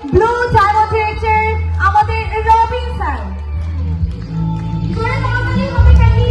Blue ডায়মন্ডের আমাদের Robin sir. জোরে তাড়াতাড়ি হবে নাকি?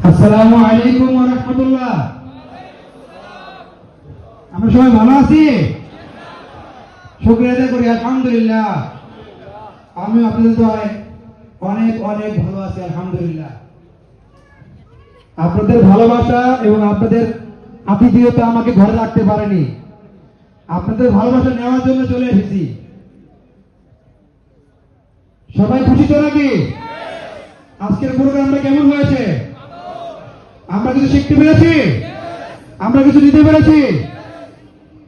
আসসালামু আলাইকুম ওয়া রাহমাতুল্লাহ। আমরা সবাই ভালো আছি? শুকরিয়া আদায় করি, আলহামদুলিল্লাহ। আমি আপনাদের দোয়ায় অনেক অনেক ভালো আছি, আলহামদুলিল্লাহ। আপনাদের ভালোবাসা এবং আপনাদের আতিথেয়তা আমাকে ঘরে রাখতে পারেনি। আপনাদের ভালোবাসা নেওয়ার জন্য চলে এসেছি। সবাই খুশি তো নাকি? আজকের প্রোগ্রামটা কেমন হয়েছে? আমরা কিছু শিখতে পেরেছি, আমরা কিছু নিতে পেরেছি।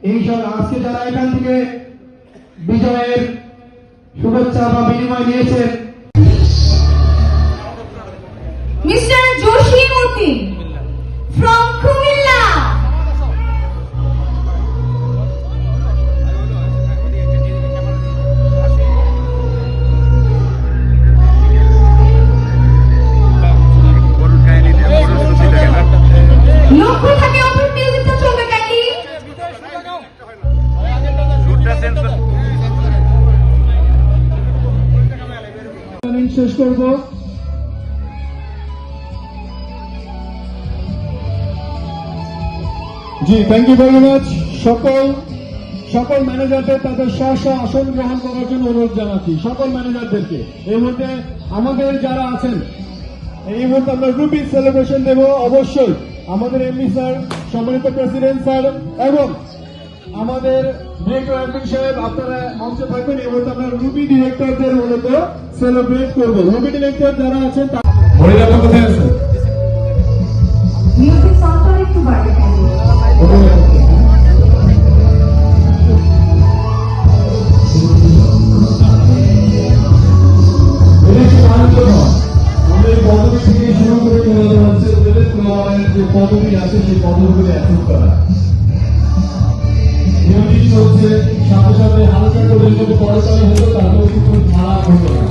এই সব আজকে যারা এখান থেকে বিজয়ের শুভেচ্ছা বা বিনিময় নিয়েছেন, মিস্টার জসিমউদ্দিন from কুমিল্লা। লক্ষ্য থাকে অপর মিউজিকটা চলবে নাকি? শেষ করব। জি, থ্যাংক ইউ ভেরি মাচ। সকল ম্যানেজারদের তাদের স্ব আসন গ্রহণ করার জন্য অনুরোধ জানাচ্ছি, সকল ম্যানেজারদেরকে। এর মধ্যে আমাদের যারা আছেন, এই মুহূর্তে আমরা রুবি সেলিব্রেশন দেব। অবশ্যই আমাদের এমপি স্যার, সম্মানিত প্রেসিডেন্ট স্যার এবং আমাদের ডিরেক্টর অ্যাডমিন সাহেব, আপনারা মঞ্চে থাকবেন। এই মুহূর্তে আমরা রুবি ডিরেক্টরদের মূলত সেলিব্রেট করবো। রুবি ডিরেক্টর যারা আছেন মহিলারা কোথায় আছেন? মিউজিক সাউন্ডটা একটু বাড়িয়ে দিন। পদবী থেকে শুরু করে যে পদবী আছে সেই পদগুলি অ্যাচিভ করা নিয়মিত হচ্ছে। সাথে সাথে হালকা করে যদি পড়াশোনা হতো তাহলে কিন্তু খারাপ হতো না।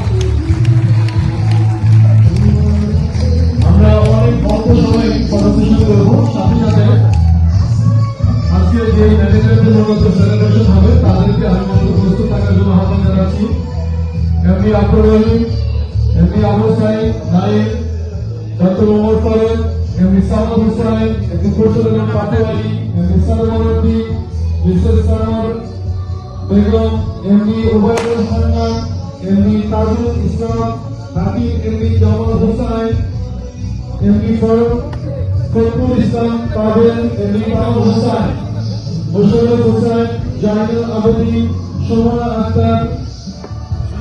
আমরা অনেক অল্প সময় পড়াশোনা করবো। সাথে সাথে আজকে যে ম্যানেজারদের মূলত সেলিব্রেশন হবে তাদেরকে আমি মূলত প্রস্তুত থাকার জন্য আহ্বান জানাচ্ছি। এমনি আক্রমণ, এমনি আবু সাইদ নাইম, ডক্টর ওমর ফারুক, এমনি সামদ হুসাইন, এমনি খুরশিদ পাটোয়ারি, এমনি সালমান উদ্দিন, মিস্টার সানোর বেগম, এমনি ওবায়দুল হান্নান, এমনি তাজুল ইসলাম, হাকিম এমনি জামাল হুসাইন, এমনি ফখরুল ইসলাম পাবেল, এমনি Kamal Hussain, Mosharraf Hussain, Zahidul Abedin, Shobhna Akter,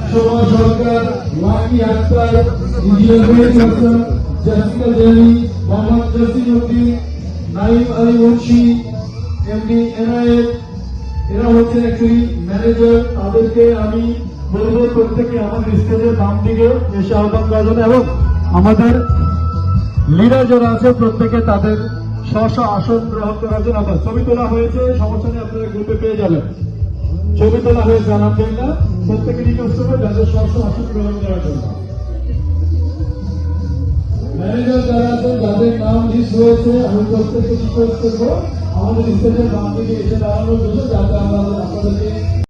Shobha Sarkar, Lucky Akter, engineer Hasan, Jessica Jenny, Mohammad Jasim Uddin, Naim Ali Munshi, এমনি এনায়েত। এরা হচ্ছে অ্যাকচুয়ালি ম্যানেজার। তাদেরকে আমি বলবো প্রত্যেকে আমাদের স্টেজের বাম দিকে এসে আহ্বান করার জন্য এবং আমাদের লিডার যারা আছে প্রত্যেকে তাদের স্ব আসন গ্রহণ করার জন্য। আবার ছবি তোলা হয়েছে, সমস্যা নেই, আপনারা গ্রুপে পেয়ে যাবেন। ছবি তোলা হয়ে জানাবেন না, প্রত্যেকে রিকোয়েস্ট করবে যাদের স্ব আসন গ্রহণ করার জন্য। ম্যানেজার যারা আছেন যাদের নাম লিস্ট হয়েছে আমি প্রত্যেককে রিকোয়েস্ট করবো আমাদের স্টেজের বাম দিকে এসে দাঁড়ানোর জন্য, যাতে আমরা আপনাদেরকে